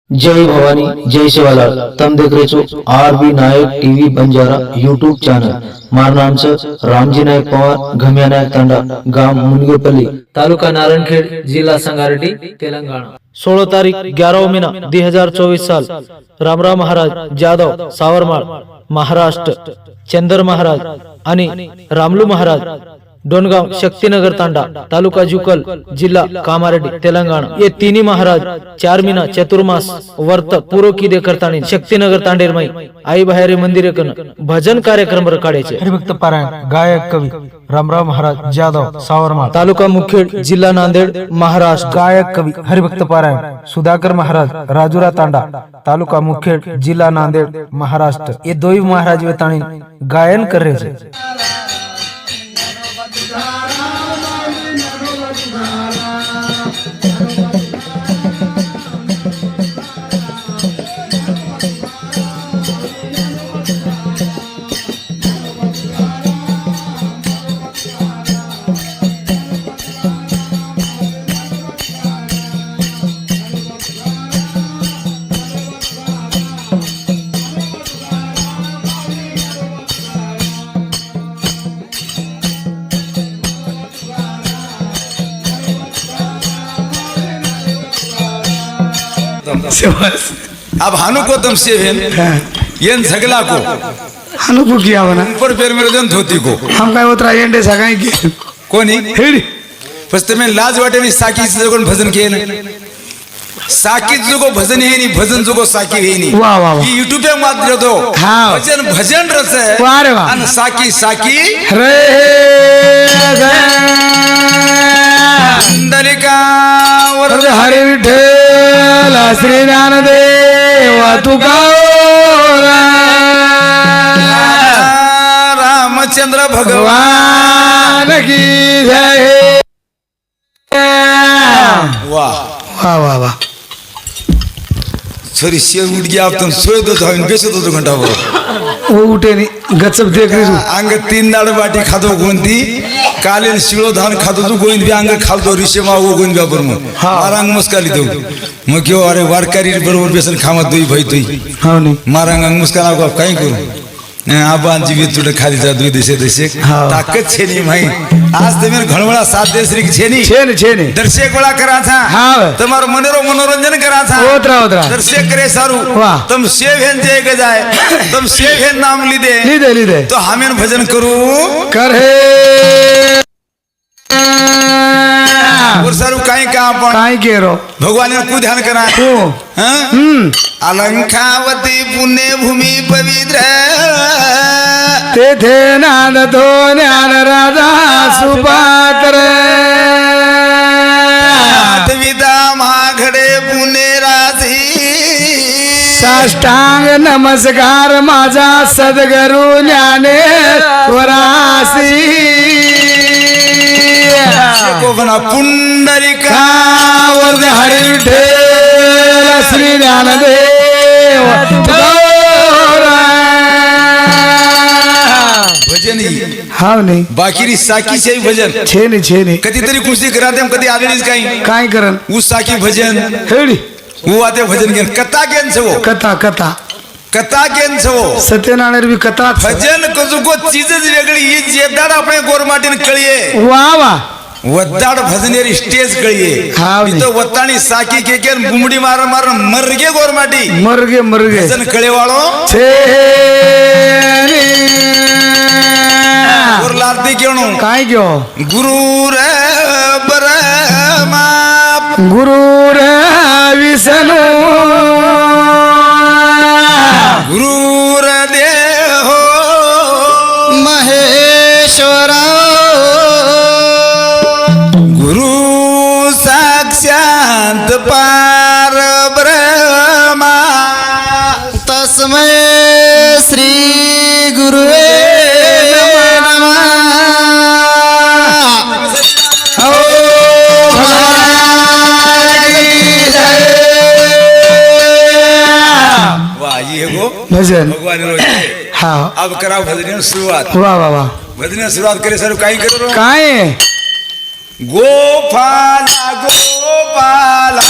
जय भवानी जय शिवालाल। तम देख रहे છો आरबी नायक टीवी बंजारा यूट्यूब चॅनल। मार नाम से रामजी नायक पवार, घमिया नायक तांडा, गाव मुनगेपल्ली, तालुका नारायणखेड, जिल्हा संगारेड्डी, तेलंगणा। 16 तारीख 11 महीना 2024 साल। रामराव महाराज जाधव सावरमाळ महाराष्ट्र, चंदर महाराज आणि रामलू महाराज डोनगाव शक्तिनगर तांडा, तालुका जुकल, जिल्हा कामारेड्डी, तेलंगणा। ये तीनी महाराज 4 महीना चतुर्मास वर्त पूर्व की दे करतानी शक्तिनगर तांडेर मई आई बाहेर मंदिर कन भजन कार्यक्रम रखाड्याचे। हरिभक्त पारायण गायक कवी रामराव महाराज जाधव सावरमाळ, तालुका मुखेड, जिल्हा नांदेड, महाराष्ट्र। गायक कवी हरिभक्त पारायण सुधाकर महाराज राजुरा तांडा, तालुका मुखेड, जिल्हा नांदेड, महाराष्ट्र। ये दोई महाराज वेताणी गायन कर रहे थे। अब हानु को तुम सेवेन येन झगला को हानु को किया बना ऊपर पैर मेरे जन धोती को हम काय उतरा येंडे सगाई की कोणी हेडी फक्त में लाज वाटे नहीं साकी जोगन भजन किए ना साकी जोगो भजन है नहीं भजन जोगो साकी है नहीं। वाह वाह ये यूट्यूब पे मात दियो तो हाँ। भजन भजन रस है वाह रे वाह। अन साकी साकी रे दलिका वर हरि विठ्ठल श्री ज्ञानदेव तुकारा रामचंद्र भगवान भगवान की जय। वाह वाह वाह वाह सॉरी शेर उठ गया अब तुम सोए तो था बेचो तो 2 घंटा हो वो उठे नहीं गचप देख रही हूँ। अंग 3 दाड़ बाटी खातो गोंती कालेन शिळो धान खातो तू गोविंद भी अंग खातो ऋषि मा वो गोविंद पर मग मारांग मुस्काली तो मग क्यों अरे वारकारी बरोबर बेसन खामत दुई भाई तुई हाँ नहीं मारांग अंग मुस्काला को काही करू आबान जीवित तुडे खाली जा दुई देशे देशे ताकत छे नहीं भाई आज ते मेरे घणवळा 7 देश री छे नहीं छे नहीं दर्शक वाला करा था हाँ तुम्हारो मनोरंजन करा था ओतरा ओतरा दर्शक करे सारू वाह। तुम सेवेन जे जाए तुम सेवेन नाम लीदे लीदे तो हमें भजन करू कर हे और सारू काई का आपण काय केरो भगवान ने को ध्यान करा हो हां अलंकावती पुण्य भूमि पवित्र तेथे नाद तो ज्ञान राजा सुपात्र विदा माघडे पुणे राधी साष्टांग नमस्कार माझा सद्गुरु ज्ञानेश्वरासी को बना पुंडलिका वरद हरि विठ्ठल श्री ज्ञानदेव भजन ही हाँ नहीं बाकी साकी से ही भजन छे नहीं कधी तरी कुस्ती कराते हम कधी आलेलीच काही काय करन उस साकी भजन हेडी वो आते भजन घेन कथा घेन छवो कथा घेन छवो सत्यनारायण भी कथा भजन को चीजच वेगळी ही जेदाड आपणे गोरमाटीन कळिये वाह वाह वद्दाड भजनेरी स्टेज कळिये हाँ मी तो वत्ताणी साकी के बुमडी मार मार मरगे गोरमाटी मरगे भजन कळे वाळो छे और लारती केणो काय क्यो गुरु रे ब्रह्मा गुरु रे विष्णु गुरु रे देव महेश्वरा गुरु साक्षात पार ब्रह्मा तस्मै श्री गुरुवे भजन भगवान हाँ अब कराओ भजन शुरुआत वाह वाह वाह भजन शुरुआत करे सर काही करो काय गोपाला गोपाला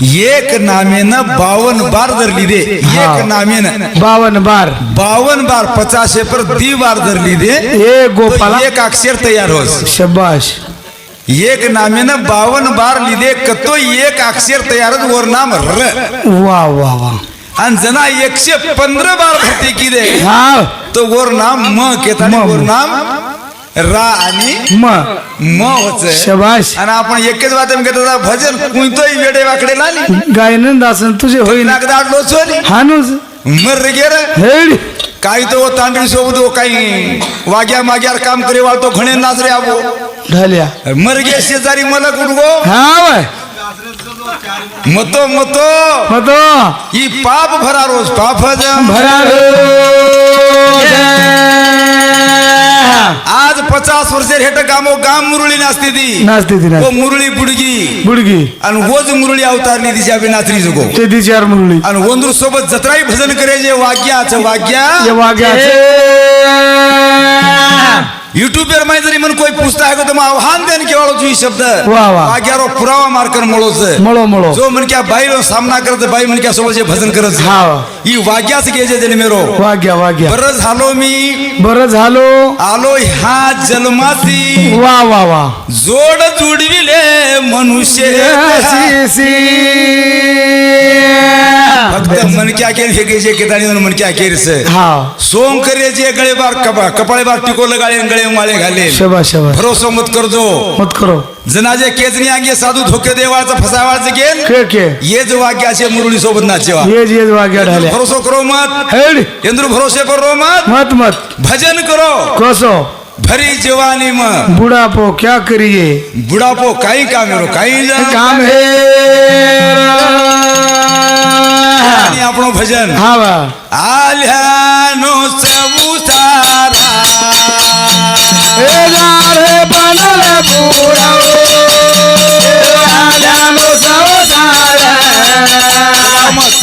एक नामेनं 52 बार धरली दे एक नामेनं 52 बार 52 बार 50 पर 2 बार धरली दे ए गोपाला तो एक अक्षर तयार होस शबाश एक नामेनं 52 बार लिदे कतो एक अक्षर तयार होत वर नाम र वा वा वा आणि जना 115 बार भरती की दे हा तो वर नाम म केता म. वर नाम रा आणि म होत शबाश आणि आपण एकच बात घेतो भजन कोणतोही वेडे वाकडे लाली गायन दासन तुझे होईल नागदाड लोचवली हानूच मर गेर हेड काही तो तांबडी सोबत काही वाग्या माग्यावर काम करे वाळतो घणे नाचरे आबो ढाल्या मर गे शेजारी मला कुडगो हा वय मतो मतो मतो ही पाप भरा रोज पाप भरा आज 50 वर्ष हेट गामो गाम मुरळी नाचते ती नाचते ती वो मुरळी बुडगी बुडगी आणि वोज मुरळी अवतारली तिच्या बी नाचरी जगो ते दी चार मुरली आणि वंदूर सोबत जत्राई भजन करे जे वाग्याचं वाग्या ये वाग्याचे यूट्यूब पर मैं जरी मन कोई पूछता है तो मैं आह्वान देने के वालों जो ये शब्द वाह, वाह. वाग्यारो पुरावा मारकर मोड़ो से मळो मळो जो मन क्या बाई रो सामना करते बाई मन क्या सोबत जे भजन करत हा ही वाग्या से के जे मेरो वाग्या वाग्या बरं झालो मी बरं झालो आलो ह्या जन्मासी वा वा वा जोड जुडविले मनुष्य फक्त मन क्या केर हे जे केतानी मन क्या केर से हा सोम करे जे गळे बार कपाळे बार टिको लगाळे गळे माळे घाले शबाश शबाश भरोसा मत कर दो मत करो जनाजे केजनी आगे साधू धोके देवाचा फसावाचं गेल के ये जो वाक्य असे मुरळी सोबत नाचेवा ये वाग्या ढाल्या भरोसा करो मत हेड इंद्र भरोसे करो मत मत मत भजन करो कसो भरी जवानी में बुढ़ापो क्या करिए बुढ़ापो काई काम करो काई काम है આપણો ભજન હા વા આલ્યાનો સબુસારા એ જારે બનલે પૂરાઓ આલ્યાનો સવસારા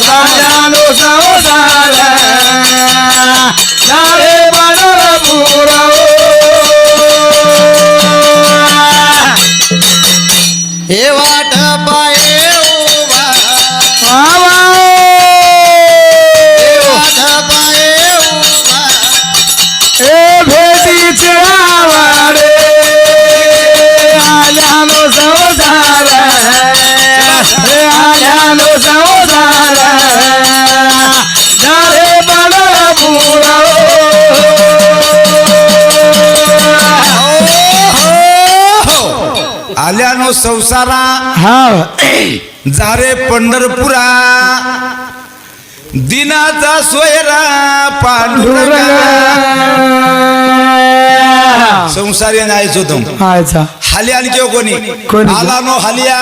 આલ્યાનો સવસારા જારે બનલે પૂરાઓ हे वाट पाये उभा આવા ए भेटी चढ़ावारे आल्यानो सवसार ए आल्यानो सवसार जारे बडर बुडो आल्यानो संसारा हा जारे पंढरपुरा दिनाचा सोयरा पांडुरंगा संसारी नाहीच होतो आयचा हालियान किंवा कोणी कोणी? आलानो हालिया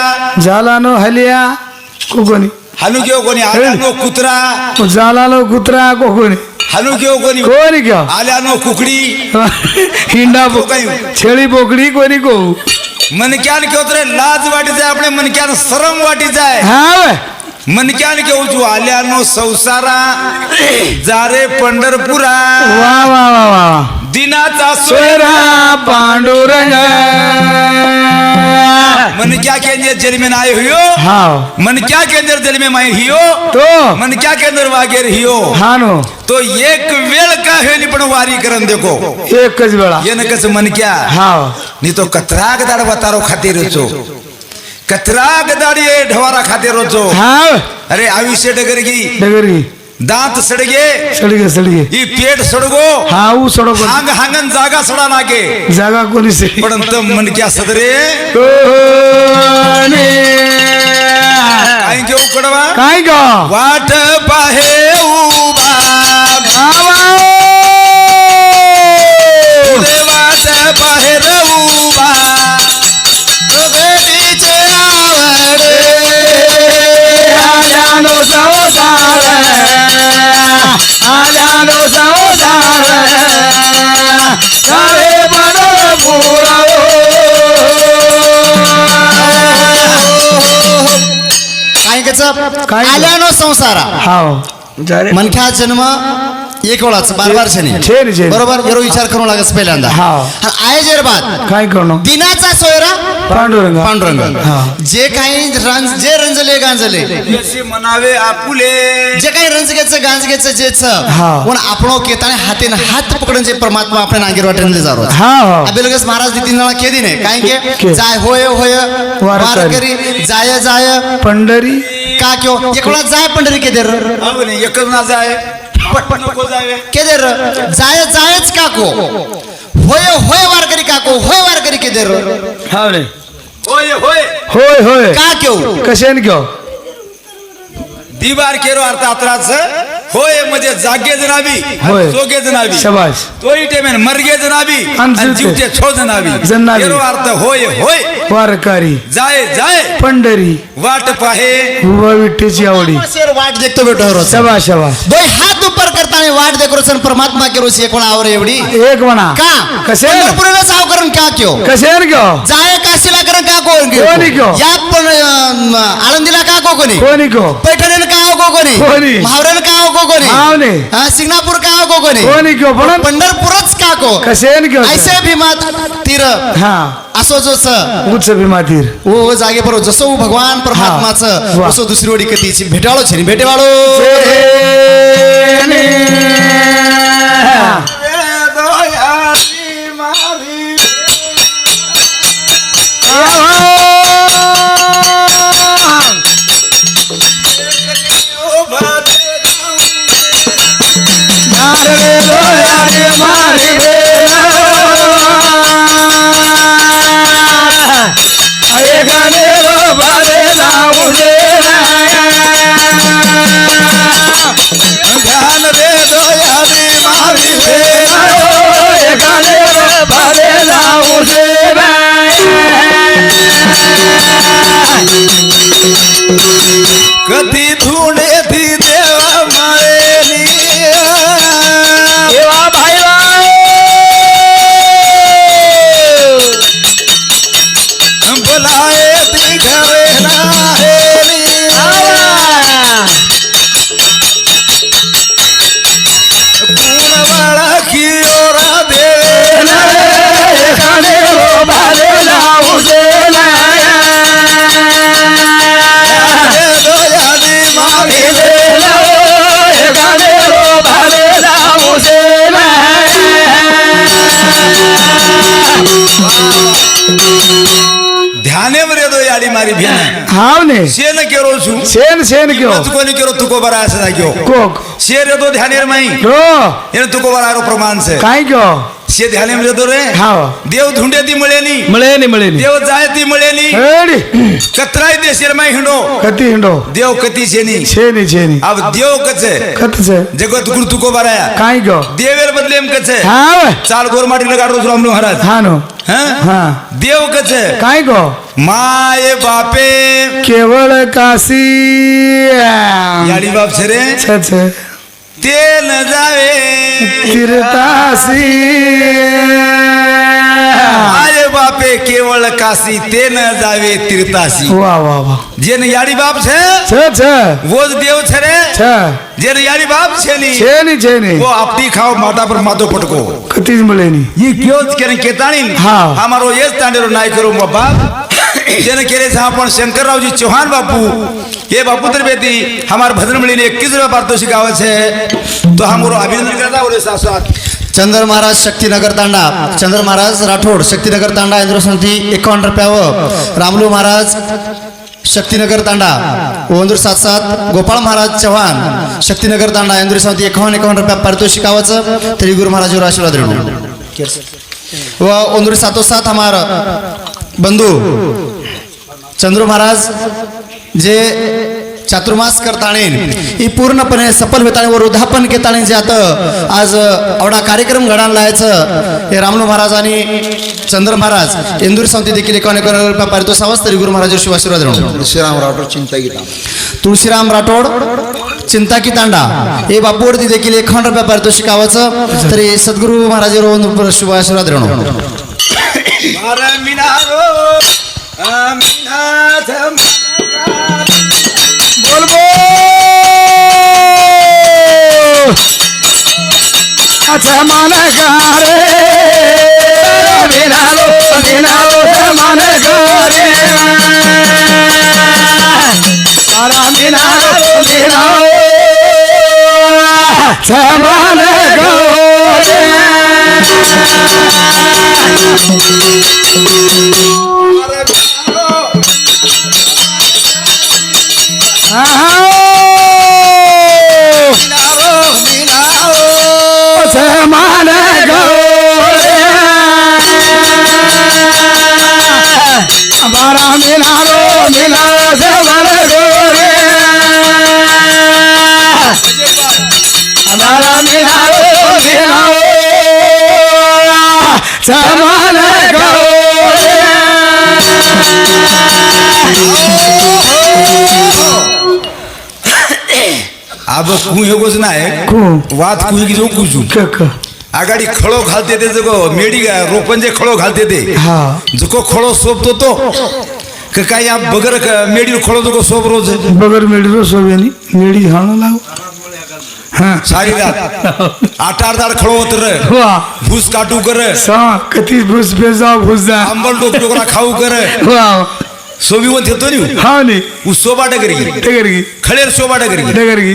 जालानो हलिया कोकोनी हानू किंवा कोणी आल्यानो कुत्रा जालानो कुत्रा कोकोनी हानू किंवा कोणी कोणी क्या आल्यानो कुकडी हिंडा काही छेळी बोकडी कोणी को मनक्यान केवतरे लाज वाटी जाय आपले मनक्यान शरम वाटी जाय हा मनक्यान केव तू आल्यानो संसारा जारे पंढरपुरा वा वा वा वा दिनाचा सोयरा सोयरा पांडुरंग मन क्या के अंदर जन्म में आए हुयो हाँ मन क्या के अंदर जन्म में आए हियो तो मन क्या के अंदर वागेर हियो हाँ नो तो एक वेळ का हेली पण वारी करन देखो एकच वेळा ये न कस मन क्या हाँ नी तो कतराग दाड बतारो खातिर रोचो कतराग दाडी ढवारा खातिर रोचो हाँ अरे आयुष्य डगरगी डगरी दांत सडगे सडगे ही पेट सडगो हाँ वो सडो हांग हांगन जागा सडा लागे जागा कोणी से पण तम मन क्या सदरे काय घेऊ कडवा काय का वाट पाहे उभा पुढे वाट बाहेर उभा भेटीचे आवडे आल्यानो संसार आल्यानो संसार जारे बडर बुडाओ काय आल्यानो संसारा हाव जारे मनख्या जन्म एक वेळाच बार बार छेनी, बरोबर एरो विचार करू लागस पहिल्यांदा हा. आणि आये जेर बाद काय करणं दिनाचा सोयरा पांडुरंग पांडुरंग जे काही जे रंजले गांजले जसे म्हणावे आपुले जे काही रंजगेचं गांजगेचं जेच हा. पण आपण केताने हातेन हात पकडून जे परमात्मा आपण नांगीर वाटेन जारो हा अबे लगेच महाराज दी तीन जणा केदी नाही काय के के. जाय होय होय वारकरी. वारकरी जाय जाय पंढरी का क्यो एकला जाय पंढरी के देर अहो नाही एकच ना जाय पट नको जावे के देर जाय जायच काको होय होय वारकरी काको होय वारकरी के देर हा नाही होय होय होय होय का क्यो कशाने घेऊ दिवार केरो अर्थ अत्राच होय म्हणजे जागे जनाबी होय. सोगे जनाबी शाबाश तोही टेमेन मरगे जनाबी आणि आणि जीवते. जीवते छो जनाबी जनाबी. केरो अर्थ होय होय वारकरी जाय जाय पंढरी वाट पाहे उभा विठ्ठीची आवडी शेर वाट देखतो बेटो रोज शाबाश शाबाश दोय हात ऊपर करताना वाट देखो सन परमात्मा के रोज एक आवर एवढी एक म्हणा का कसे पंढरपूरला साव करून का क्यो कशाने घेऊ जाय काशीला करून का कोणी क्यो? या पण आळंदीला का कोणी कोणी घेऊ पैठणीला का कोणी? कोणी म्हावऱ्याला का कोणी मावने हा, सिंगणापूर का कोणी कोणी घेऊ पण पंढरपूरच का को कशाने घेऊ ऐसे भीमात तीर हा असो जोस उच्च भीमातीर ओ जागे बरो जसो भगवान वा. परमात्माचं असो दुसरी वडी कतीची भेटाळो छे भेटेवाळो ध्यान रे दोयारी मारी कधी धुणे थी देवा मारेली बुलाए ती घरे नाहेली कूण वाला की ओरा दे दोयारी मारी ध्याने मध्ये दो याडी मारी भेन हाव ने शेन केरो छु शेन शेन घेऊ कोणी केरो तुको बरा असं ना क्यो कोक शेर दो ध्यानेर माई रो ये तुको बरा रो प्रमाण से काय घेऊ शे ध्याने मध्ये दो रे हाव देव धुंडे ती मिळेनी मिळे देव जाय ती मिळेनी हेडी कतराय देशेर माई हिंडो कती हिंडो देव कती शेनी छेनी अब देव कचे कतच जगत गुरु तुको बराया काय घेऊ देवेर बदलेम कचे हाव चाल गोरमाटी लगाडो रामलो महाराज हा नो हां हा देव कचे काय गो माय बापे केवळ काशी याडी बाप छे रे छछ ते न जावे तीर्थासी माय बापे केवळ काशी ते न जावे तीर्थासी वा वा वा जेन याडी बाप छे छछ वोज देव छे रे छ जेन याडी बाप छेनी छेनी वो आपटी खाओ माता पर मातो पटको कतीच मिळेनी ये क्यों केने केतानी हाँ. हमारो ये तांडेरो नाय करो मो बाप जेने केरे से आपण शंकरराव जी चौहान बापू ये बापू तर बेटी हमार भजन मिळीने 21 रुपया पारितोषिक गाव छे तो हमरो अभिनंदन करता बोले साथ चंद्र महाराज शक्तिनगर तांडा चंद्र महाराज राठोड शक्तिनगर तांडा इंद्रसंती 51 रुपयावर रामलू महाराज शक्तिनगर तांडा ओंदूर 77 गोपाळ महाराज चव्हाण शक्तिनगर तांडा इंदूर संती 51 रुपया पारितोषिकावाचं तरी गुरु महाराज आशीर्वाद रेणू व ओंदूर 77 हमार बंधु चंद्र महाराज जे चातुर्मास करताणीन ही पूर्णपणे सफल होताणी व वृद्धापन घेताणी जे आता आज आवडा कार्यक्रम घडायला लायचं हे रामलू महाराज आणि चंद्र महाराज इंदूर संती देखील 51 रुपया पारितोषिकावाच तरी गुरु महाराज आशीर्वाद रेणू तुळशीराम राठोड चिंता गीता तुळशीराम राठोड चिंता की तांडा हे बापूवरती देखील 51 रुपया पारितोषिकावाचं तरी सद्गुरु महाराज शुभ आशीर्वाद रेणू बोल बो अच्छा मन गा रे बिनालो मन गा अब कु हेगोच नाही वात कुई की जो कुजू आगाडी खळो घालते ते जगो मेडी रोपण जे खळो घालते ते जको खळो सोपतो तो काय या बगर मेडी खळो जको सोप रोज बगर मेडी रो सोबेनी मेडी हाणो लाव हां सारी रात आठ दाड खळो उतर वाह भूस काटू कर सा कती भूस बेजा भूसा आंबल टोकरा खाऊ कर वाह सोबी वन थेतो नी हां नी उ सोबा डगरी डगरगी खळेर सोबा डगरी डगरगी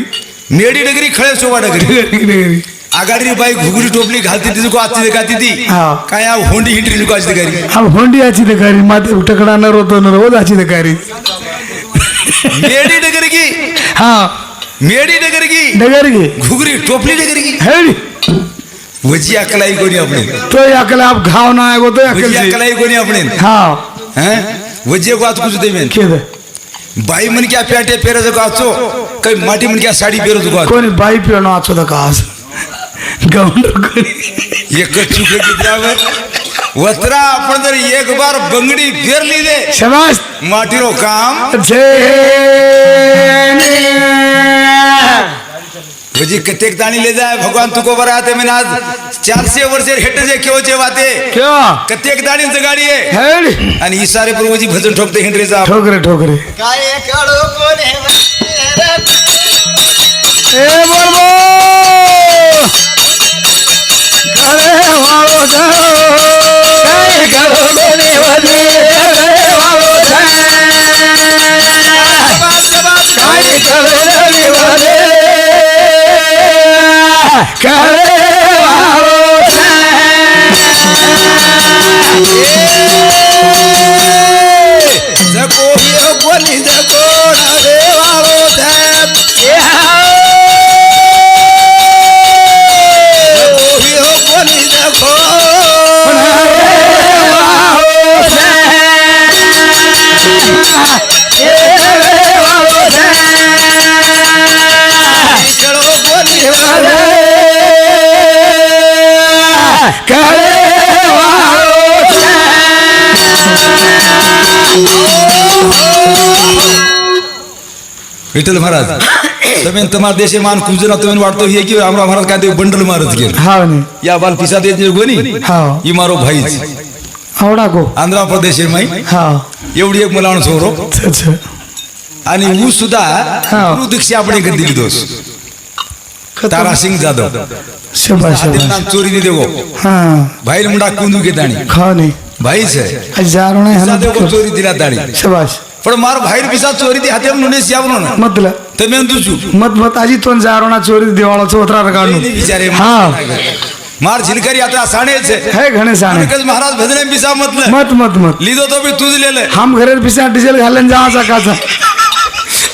मेडी डगरी खळेर सोबा डगरी डगरगी आगाडी बाई घुगरी टोपली घालते तिची को आती देखाती ती हां काय या होंडी हिंडरी नको आची देखारी हम होंडी आची दकारी माते टकड़ा न रोतो न रोज आची दकारी मेडी डगरी की हां मेडी डगरी की डगरगी घुगरी टोपली डगरी की हेडी वजी अकलाई कोणी आपले तो अकल आप घाव ना आगो तो अकल वजी से अकलाई कोणी आपले हां हैं वजी को आत कुछ दे में के बाई मन क्या प्याटे पेरे जो आचो कई माटी मन क्या साड़ी पेरो जो आचो कोनी बाई पेनो आछो द कास गाउंडर कोनी ये कच्चू के ड्राइवर वतरा आपण जर एक बार बंगडी फेरली दे शाबाश माटी रो काम जेने वजी कतेक दाणी ले जाए भगवान तुको बराते में आज 400 वर्ष हेट जे केवचे वाते क्या कतेक दाणी जगाडी आहे हेडी आणि इसारे पर वजी भजन ठोकते हिंडरे जा ठोकरे ठोकरे ए बोलबो करे वालो जा काय करो कोने वदे करे वालो जा काय करो कोने वदे करे वालो जा जको हिरो कोणी जको रे वालो था जको हिरो कोणी जको चलो कोणी करे विठ्ठल महाराज तुम्ही तुम्हाला देशे मान कुजना तुम्ही वाटतो हे की आमरा महाराज काय ते बंडल मारत गेल हाव ने या बाल पिसा देते गोनी हाव ही मारो भाईच आवडा गो आंध्र प्रदेश माई हाव एवढी एक मुलाण सोरो अच्छा आणि ऊ सुद्धा हाव. गुरु दीक्षा आपण एक दिली दोस तारा सिंग जाधव शाबाश आदिल शाबाश नाम चोरी नहीं देवो हां भाई मुंडा कुंदू के दाणी खाओ ने भाई से हजारों ने पिसा हना देवो चोरी दिला दाणी शाबाश पण मार भाई पिसा चोरी दी हाते नुने सियावनो ना मतलब तमे दुजू मत मत आजी तोन जारोना चोरी दिवाळो चोतरा रगाडू विचारे हां मार झिलकरी आता साणे छे है घणे साने कज महाराज भजने पिसा मतलब मत मत मत लीधो तो भी तुझ ले ले हम घरेर पिसा डीजल घालन जावाचा काचा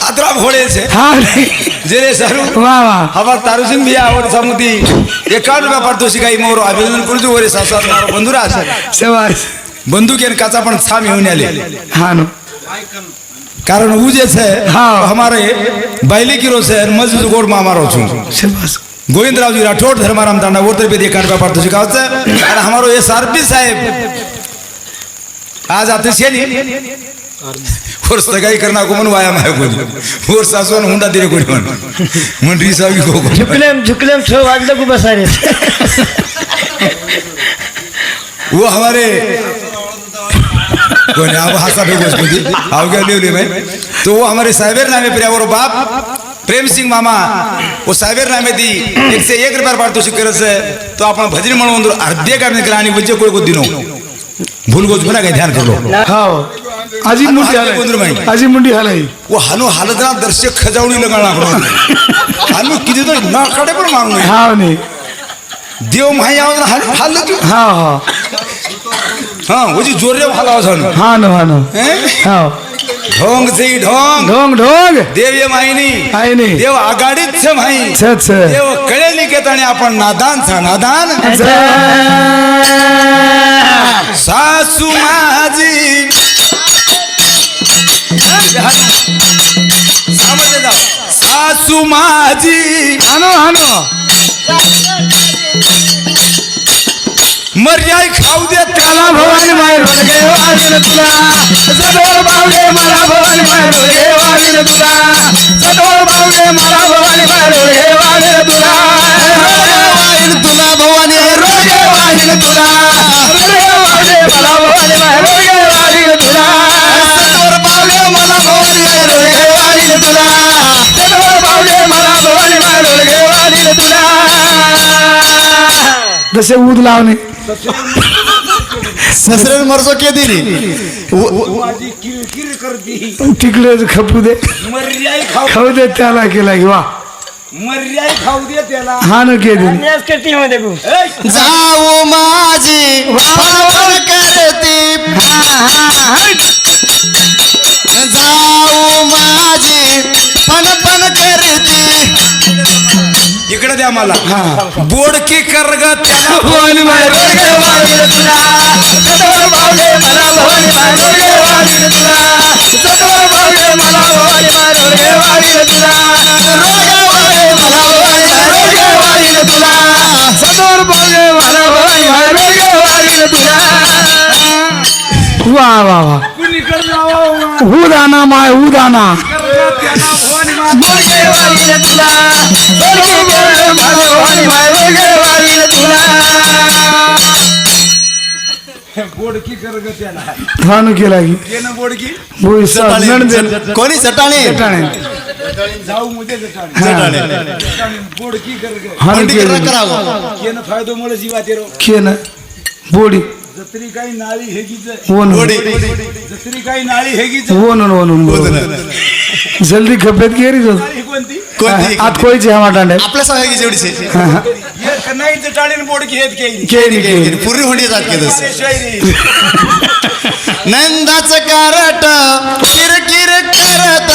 अतरा भोळे छे हां जेरे सारू वाह वाह हमार तारू सिंह भी आवड समुदी 51 रुपया पारितोषिक मोर अभिनंदन करू वरे सासात मारो बंधुरा शाबाश बंदूक काचा पण छाम येऊन आले हां नो कारण ऊ जे छे हाँ. हमारे बैली किरो से मजदूर गोड़ में हमारो छु शाबाश गोविंदराव जी राठौड़ धर्माराम तांडा वोटर पे 51 रुपया पारितोषिक आवছে और हमारो एसआरपी साहेब आज आते छे नी और सगाई करना को मन वाया माय को और सासुन हुंडा दिरे कोणी मन रिसावी को झुकलेम 6 वाजले को बसारे वो हमारे कोणी अब हासा भेगोस कोणी आव गया लेवले में तो वो हमारे साहेबर नामे प्रियावर बाप प्रेम सिंह मामा वो साहेबर नामे दी 101 रुपया पारितोषिक करत से तो आपण भजनी म्हणून अर्धे करने के आणि वजे कोई को दिनो भूल गोज बना के ध्यान कर लो हां आजी मुंडी हालाई आजी मुंडी हालाई वो हनु हालतना दर्शक खजावणी लगाना पड़ो हनु किती तो ना कडे पण मारू नये हां ने देव माही आवाज हाल हां हां हां वजी जोरे हालावा झानु हां नो हां ढोंग से ढोंग ढोंग ढोंग देव ये माहिनी आहे ने देव आगाडीत छे माही छछ देव कळेली के ताणे आपण नादान छा नादान सासू माझी समजदा सासू माझी हानो हानो मर्याई खाऊ दे त्याला भवानी माय रोडगे वाढील तुला सदोर बावडे मला भवानी माय रोडगे वाढील तुला सदोर बावडे मला भवानी माय रोडगे वाढील तुला वाढील तुला भवानी रोडगे वाढील तुला रोडगे वाढे मला भवानी माय रोडगे वाढील तुला सदोर बावडे मला भवानी माय रोडगे वाढील तुला सदोर बावडे मला भवानी माय रोडगे वाढील तुला जसे ऊद लावणे ससरे मरजो के दिली माझी किरकिर करती तिकडे खपू दे मर्याई खाऊ खाऊ दे त्याला केला की वा मर्याई खाऊ दे त्याला हा न के दिली जाऊ माझी फणफण करती जाऊ माझी फणफण करती इकडे द्या मला बोडकी करग त्याला भवानी माय रोडगे वाढील तुला सदोर बावडे मला भवानी माय रोडगे वाढील तुला सदोर बावडे मला भवानी माय रोडगे वाढील तुला रोडगे वाढे मला भवानी माय रोडगे वाढील तुला सदोर बावडे मला भवानी माय रोडगे वाढील तुला वा वा वा उदाना माय उदाना रोडगे वाढील तुला रोडगे वाढे मला भवानी माय रोडगे वाढील तुला बोडकी करग त्याला हानु केला की केनं बोडकी बोई नणदे कोणी चटाणे जाऊ मुदे जटाणे बोडकी करग हानु पंडित केला करावं केनं फायदो मुळे जीवा तेरो केन बोडी जत्री काही नाळी हेगीच वोन जत्री काही नाळी हेगीच वोन जल्दी खपेत गेरी जो ही कोणती कोणती आत कोईचे हवा डांडे आपल्या सहाय्याची जेवढीचे हे कन्हाई जटाळीन बोडकी हेत केली केरी पूर्वी होंडी जात केलंस शायरी नंदाच कारट किरकिर करत